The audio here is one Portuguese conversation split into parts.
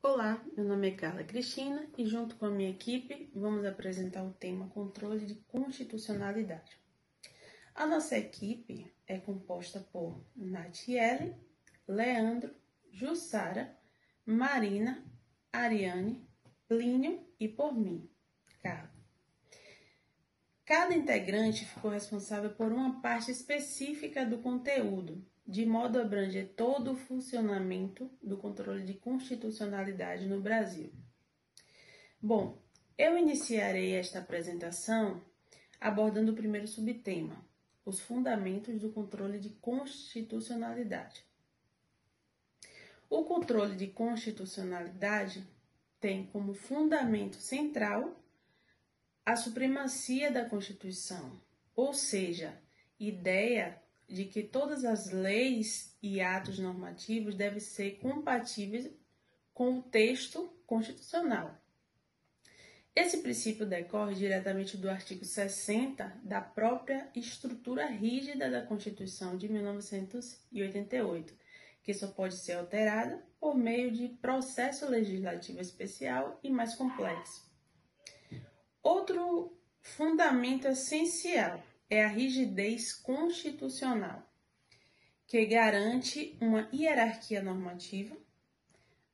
Olá, meu nome é Carla Cristina e junto com a minha equipe vamos apresentar o tema controle de constitucionalidade. A nossa equipe é composta por Natiele, Leandro, Jussara, Marina, Ariane, Plínio e por mim, Carla. Cada integrante ficou responsável por uma parte específica do conteúdo, de modo a abranger todo o funcionamento do controle de constitucionalidade no Brasil. Bom, eu iniciarei esta apresentação abordando o primeiro subtema, os fundamentos do controle de constitucionalidade. O controle de constitucionalidade tem como fundamento central a supremacia da Constituição, ou seja, ideia de que todas as leis e atos normativos devem ser compatíveis com o texto constitucional. Esse princípio decorre diretamente do artigo 60 da própria estrutura rígida da Constituição de 1988, que só pode ser alterada por meio de processo legislativo especial e mais complexo. Outro fundamento essencial é a rigidez constitucional, que garante uma hierarquia normativa,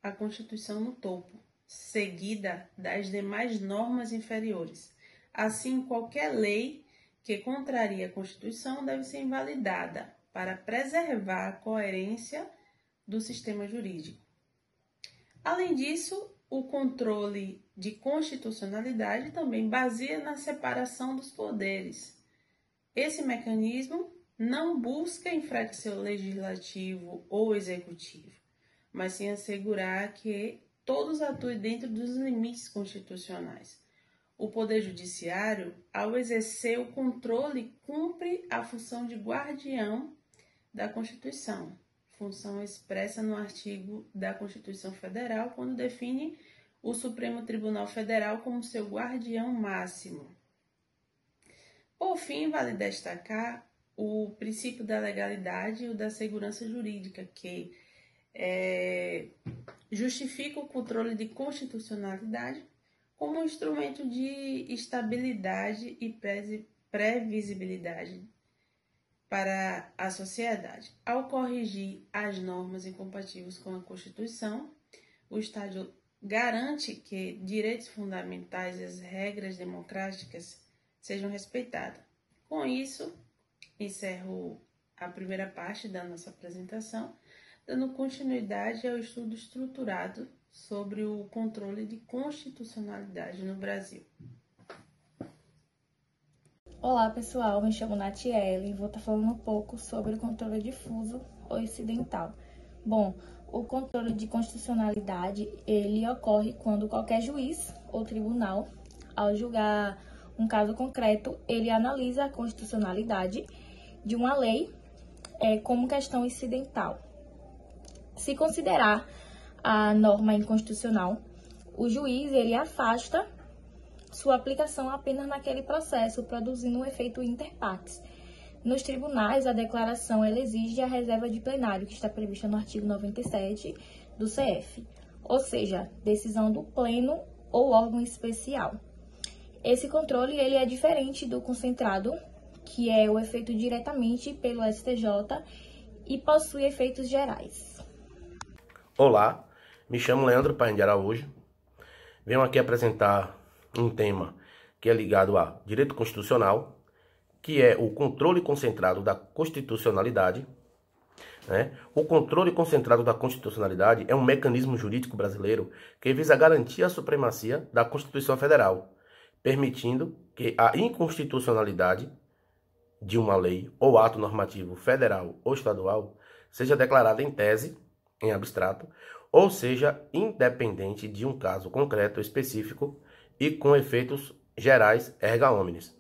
a Constituição no topo, seguida das demais normas inferiores. Assim, qualquer lei que contraria a Constituição deve ser invalidada para preservar a coerência do sistema jurídico. Além disso, o controle de constitucionalidade também baseia na separação dos poderes. Esse mecanismo não busca enfraquecer o legislativo ou o executivo, mas sim assegurar que todos atuem dentro dos limites constitucionais. O Poder Judiciário, ao exercer o controle, cumpre a função de guardião da Constituição, função expressa no artigo da Constituição Federal, quando define o Supremo Tribunal Federal como seu guardião máximo. Por fim, vale destacar o princípio da legalidade e o da segurança jurídica, que justifica o controle de constitucionalidade como um instrumento de estabilidade e previsibilidade para a sociedade. Ao corrigir as normas incompatíveis com a Constituição, o Estado garante que direitos fundamentais e as regras democráticas sejam respeitadas. Com isso, encerro a primeira parte da nossa apresentação, dando continuidade ao estudo estruturado sobre o controle de constitucionalidade no Brasil. Olá pessoal, me chamo Natiele e vou estar falando um pouco sobre o controle difuso ou incidental. Bom, o controle de constitucionalidade, ele ocorre quando qualquer juiz ou tribunal, ao julgar um caso concreto, ele analisa a constitucionalidade de uma lei como questão incidental. Se considerar a norma inconstitucional, o juiz ele afasta sua aplicação apenas naquele processo, produzindo um efeito inter partes. Nos tribunais, a declaração ela exige a reserva de plenário, que está prevista no artigo 97 do CF, ou seja, decisão do pleno ou órgão especial. Esse controle ele é diferente do concentrado, que é o efeito diretamente pelo STJ e possui efeitos gerais. Olá, me chamo Leandro Paim de Araújo. Venho aqui apresentar um tema que é ligado a direito constitucional, que é o controle concentrado da constitucionalidade. O controle concentrado da constitucionalidade é um mecanismo jurídico brasileiro que visa garantir a supremacia da Constituição Federal, permitindo que a inconstitucionalidade de uma lei ou ato normativo federal ou estadual seja declarada em tese, em abstrato, ou seja, independente de um caso concreto específico e com efeitos gerais erga omnes.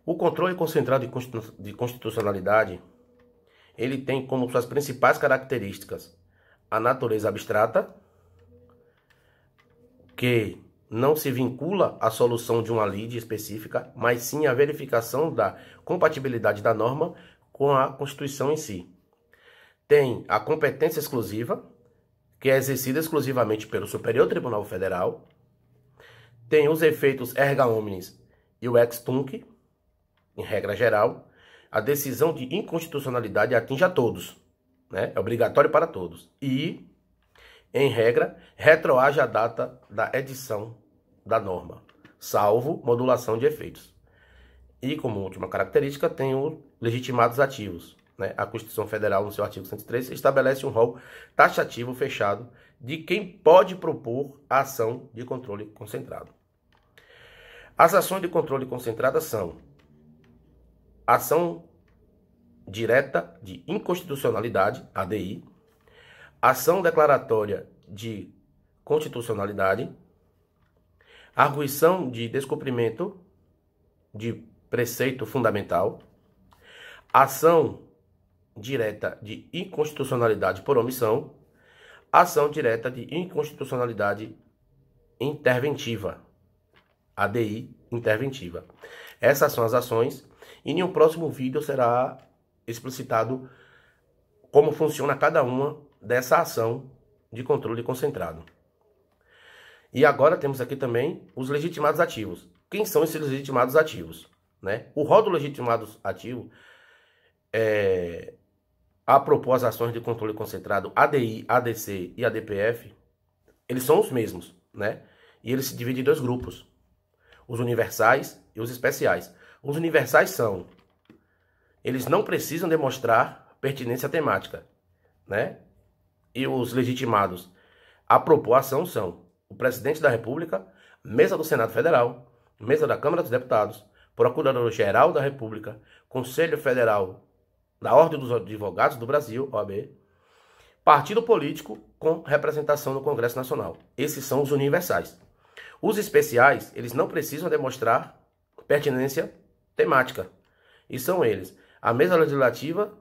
O controle concentrado de constitucionalidade, ele tem como suas principais características a natureza abstrata, que não se vincula à solução de uma lide específica, mas sim à verificação da compatibilidade da norma com a Constituição em si. Tem a competência exclusiva, que é exercida exclusivamente pelo Superior Tribunal Federal. Tem os efeitos erga omnes e o ex tunc, em regra geral. A decisão de inconstitucionalidade atinge a todos, né? É obrigatório para todos. E, em regra, retroage a data da edição da norma, salvo modulação de efeitos. E, como última característica, tem os legitimados ativos, né? A Constituição Federal, no seu artigo 103, estabelece um rol taxativo fechado de quem pode propor a ação de controle concentrado. As ações de controle concentrada são ação direta de inconstitucionalidade, ADI, ação declaratória de constitucionalidade, arguição de descumprimento de preceito fundamental, ação direta de inconstitucionalidade por omissão, ação direta de inconstitucionalidade interventiva, ADI interventiva. Essas são as ações, e em um próximo vídeo será explicitado como funciona cada uma dessa ação de controle concentrado. E agora temos aqui também os legitimados ativos. Quem são esses legitimados ativos, né? O rol do legitimado ativo a propor as ações de controle concentrado ADI, ADC e ADPF, eles são os mesmos, né? E eles se dividem em dois grupos, os universais e os especiais. Os universais eles não precisam demonstrar pertinência temática, né? E os legitimados a propor a ação são o Presidente da República, Mesa do Senado Federal, Mesa da Câmara dos Deputados, Procurador-Geral da República, Conselho Federal da Ordem dos Advogados do Brasil, OAB, partido político com representação no Congresso Nacional. Esses são os universais. Os especiais, eles não precisam demonstrar pertinência temática. E são eles: a Mesa Legislativa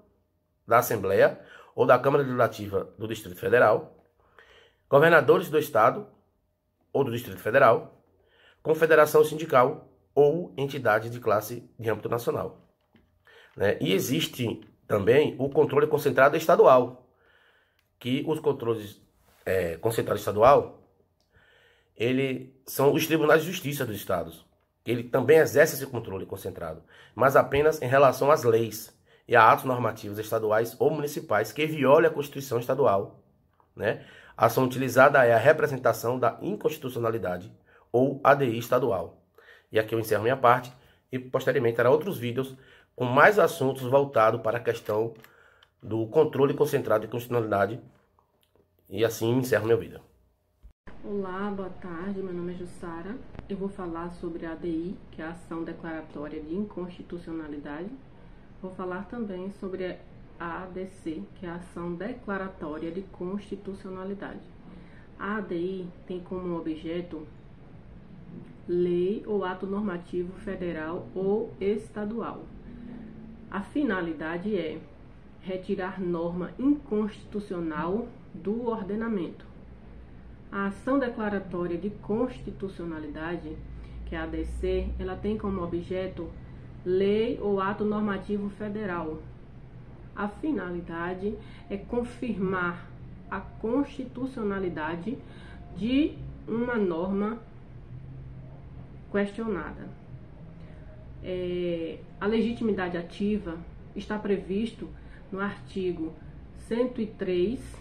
da Assembleia ou da Câmara Legislativa do Distrito Federal, governadores do Estado ou do Distrito Federal, confederação sindical ou entidade de classe de âmbito nacional, né? E existe também o controle concentrado estadual, que os controles concentrado estadual, são os tribunais de justiça dos estados. Ele também exerce esse controle concentrado, mas apenas em relação às leis e a atos normativos estaduais ou municipais que violem a Constituição estadual, né? A ação utilizada é a representação da inconstitucionalidade ou ADI estadual. E aqui eu encerro minha parte e posteriormente terá outros vídeos com mais assuntos voltados para a questão do controle concentrado de constitucionalidade. E assim encerro meu vídeo. Olá, boa tarde, meu nome é Jussara. Eu vou falar sobre a ADI, que é a Ação Declaratória de Inconstitucionalidade. Vou falar também sobre a ADC, que é a Ação Declaratória de Constitucionalidade. A ADI tem como objeto lei ou ato normativo federal ou estadual. A finalidade é retirar norma inconstitucional do ordenamento. A ação declaratória de constitucionalidade, que é a ADC, ela tem como objeto lei ou ato normativo federal. A finalidade é confirmar a constitucionalidade de uma norma questionada. A legitimidade ativa está previsto no artigo 103,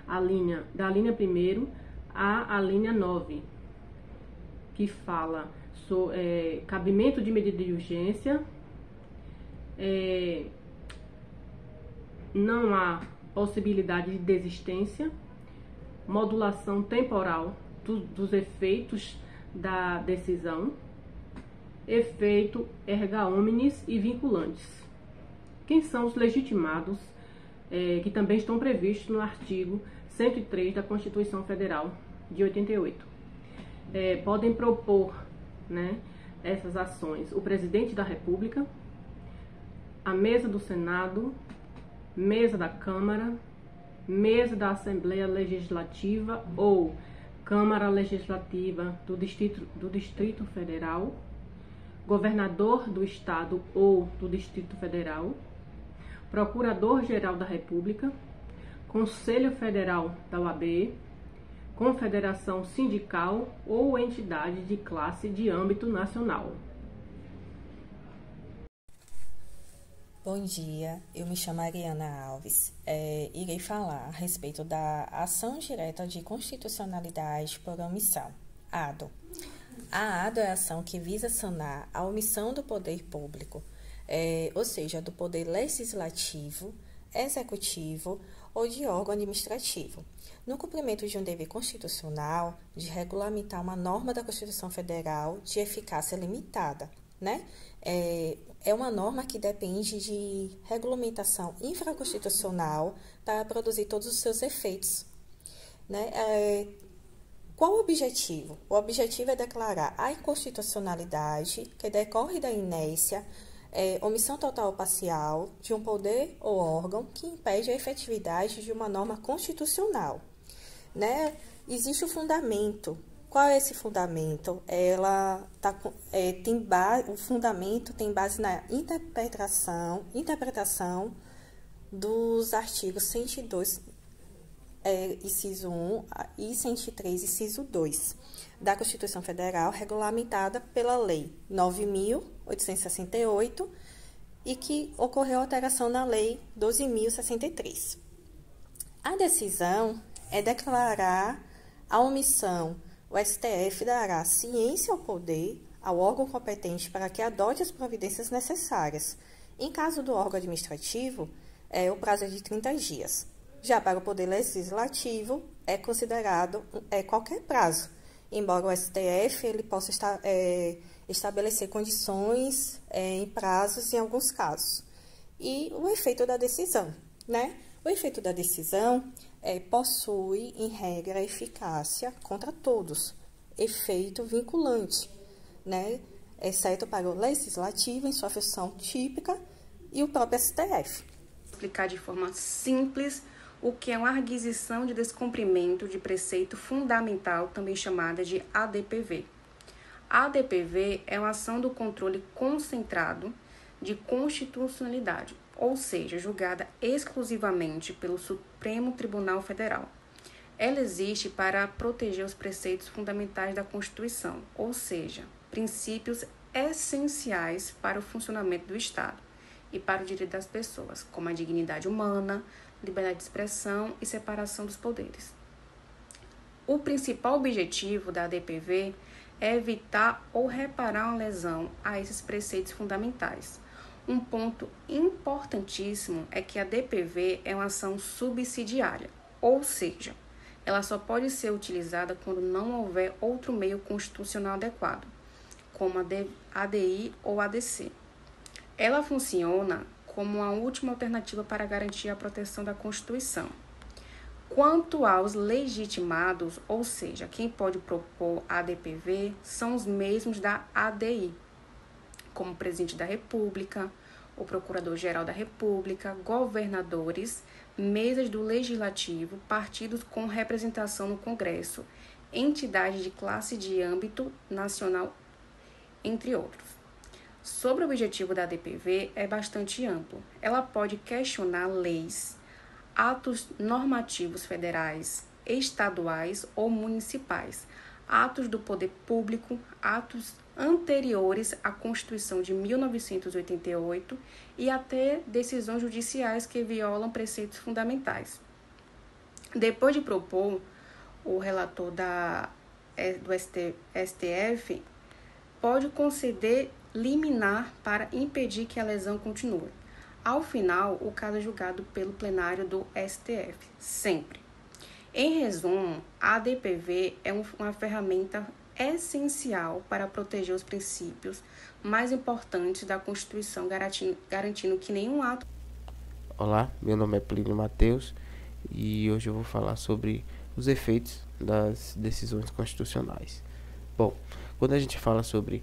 da linha 1ª à linha 9, que fala sobre cabimento de medida de urgência, não há possibilidade de desistência, modulação temporal dos efeitos da decisão, efeito erga omnes e vinculantes. Quem são os legitimados, que também estão previstos no artigo 103 da Constituição Federal de 88. Podem propor, né, essas ações o Presidente da República, a Mesa do Senado, Mesa da Câmara, Mesa da Assembleia Legislativa ou Câmara Legislativa do Distrito Federal, Governador do Estado ou do Distrito Federal, Procurador-Geral da República, Conselho Federal da OAB, confederação sindical ou entidade de classe de âmbito nacional. Bom dia, eu me chamo Ariana Alves. Irei falar a respeito da ação direta de constitucionalidade por omissão, ADO. A ADO é a ação que visa sanar a omissão do poder público, ou seja, do poder legislativo, executivo ou de órgão administrativo, no cumprimento de um dever constitucional de regulamentar uma norma da Constituição Federal de eficácia limitada, né? É uma norma que depende de regulamentação infraconstitucional para produzir todos os seus efeitos, né? Qual o objetivo? O objetivo é declarar a inconstitucionalidade que decorre da inércia, omissão total ou parcial de um poder ou órgão que impede a efetividade de uma norma constitucional, né? Existe o fundamento. Qual é esse fundamento? O fundamento tem base na interpretação dos artigos 102, inciso 1 e 103, inciso 2, da Constituição Federal, regulamentada pela Lei 9.868 e que ocorreu alteração na Lei 12.063. A decisão é declarar a omissão. O STF dará ciência ao poder, ao órgão competente, para que adote as providências necessárias. Em caso do órgão administrativo, o prazo é de 30 dias. Já para o poder legislativo, é considerado qualquer prazo, embora o STF ele possa estabelecer condições em prazos em alguns casos. E o efeito da decisão, né? O efeito da decisão possui, em regra, eficácia contra todos, efeito vinculante, né? Exceto para o legislativo, em sua função típica, e o próprio STF. Explicar de forma simples o que é uma arguição de descumprimento de preceito fundamental, também chamada de ADPV. A ADPV é uma ação do controle concentrado de constitucionalidade, ou seja, julgada exclusivamente pelo Supremo Tribunal Federal. Ela existe para proteger os preceitos fundamentais da Constituição, ou seja, princípios essenciais para o funcionamento do Estado e para o direito das pessoas, como a dignidade humana, liberdade de expressão e separação dos poderes. O principal objetivo da ADPV é evitar ou reparar uma lesão a esses preceitos fundamentais. Um ponto importantíssimo é que a DPV é uma ação subsidiária, ou seja, ela só pode ser utilizada quando não houver outro meio constitucional adequado, como a ADI ou ADC. Ela funciona como a última alternativa para garantir a proteção da Constituição. Quanto aos legitimados, ou seja, quem pode propor a ADPV, são os mesmos da ADI, como o presidente da República, o procurador-geral da República, governadores, mesas do Legislativo, partidos com representação no Congresso, entidades de classe de âmbito nacional, entre outros. Sobre o objetivo da ADPV é bastante amplo. Ela pode questionar leis, atos normativos federais, estaduais ou municipais, atos do poder público, atos anteriores à Constituição de 1988 e até decisões judiciais que violam preceitos fundamentais. Depois de propor, o relator do STF pode conceder liminar para impedir que a lesão continue. Ao final, o caso é julgado pelo plenário do STF, sempre. Em resumo, a ADPV é uma ferramenta essencial para proteger os princípios mais importantes da Constituição, garantindo que nenhum ato... Olá, meu nome é Plínio Mateus e hoje eu vou falar sobre os efeitos das decisões constitucionais. Bom, quando a gente fala sobre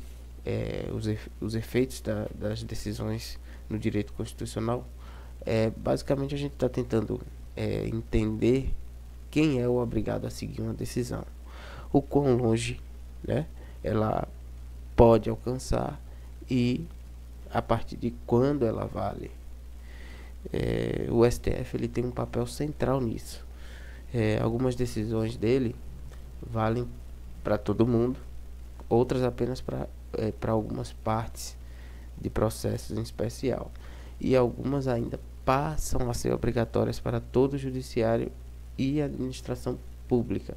os efeitos das decisões no direito constitucional, basicamente a gente está tentando entender quem é o obrigado a seguir uma decisão, o quão longe, né, ela pode alcançar e a partir de quando ela vale. o STF ele tem um papel central nisso. Algumas decisões dele valem para todo mundo, outras apenas para algumas partes de processos em especial, e algumas ainda passam a ser obrigatórias para todo o judiciário e administração pública.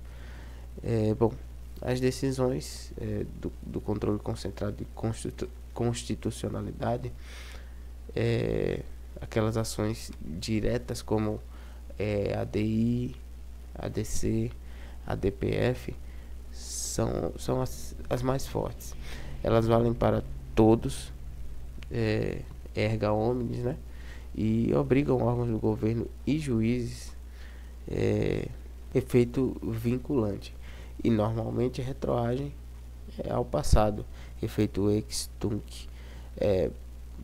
Bom, as decisões do controle concentrado de constitucionalidade, aquelas ações diretas como ADI, ADC, ADPF, são as mais fortes. Elas valem para todos, erga omnes, né? E obrigam órgãos do governo e juízes efeito vinculante, e normalmente retroagem ao passado, efeito ex tunc.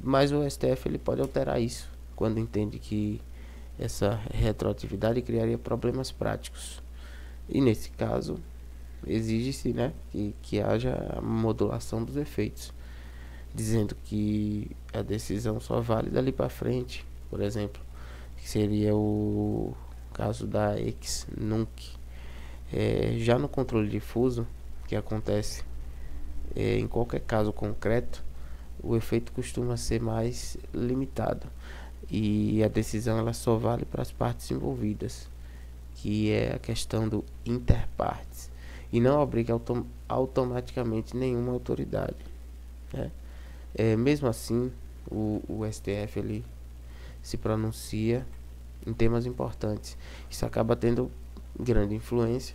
Mas o STF ele pode alterar isso quando entende que essa retroatividade criaria problemas práticos, e nesse caso exige-se, né, que haja a modulação dos efeitos, dizendo que a decisão só vale dali para frente, por exemplo, que seria o caso da ex nunc. Já no controle difuso, que acontece em qualquer caso concreto, o efeito costuma ser mais limitado, e a decisão ela só vale para as partes envolvidas, que é a questão do inter partes, e não obriga automaticamente nenhuma autoridade, né? Mesmo assim, o STF ele se pronuncia em temas importantes. Isso acaba tendo grande influência,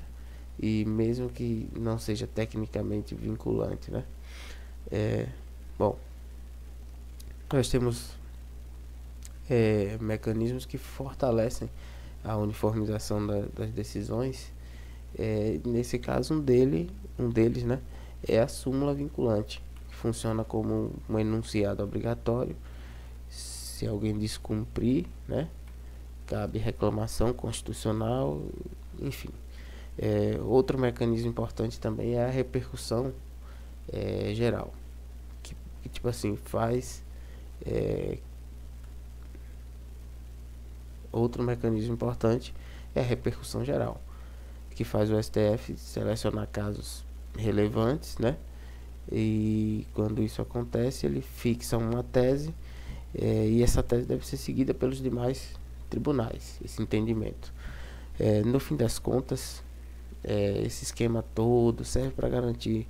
e mesmo que não seja tecnicamente vinculante, né? Bom, nós temos mecanismos que fortalecem a uniformização das decisões. Nesse caso, um deles, né, é a súmula vinculante, que funciona como um enunciado obrigatório. Se alguém descumprir, né, cabe reclamação constitucional, enfim. Outro mecanismo importante também é a repercussão geral, que tipo assim faz. Outro mecanismo importante é a repercussão geral, que faz o STF selecionar casos relevantes, né? E quando isso acontece, ele fixa uma tese, e essa tese deve ser seguida pelos demais tribunais, esse entendimento. No fim das contas, esse esquema todo serve para garantir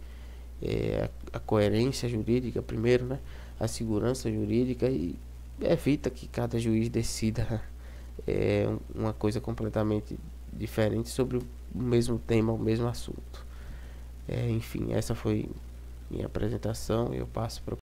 a coerência jurídica primeiro, né? A segurança jurídica, e evita que cada juiz decida uma coisa completamente diferente sobre o mesmo tema, o mesmo assunto. Enfim, essa foi minha apresentação, e eu passo para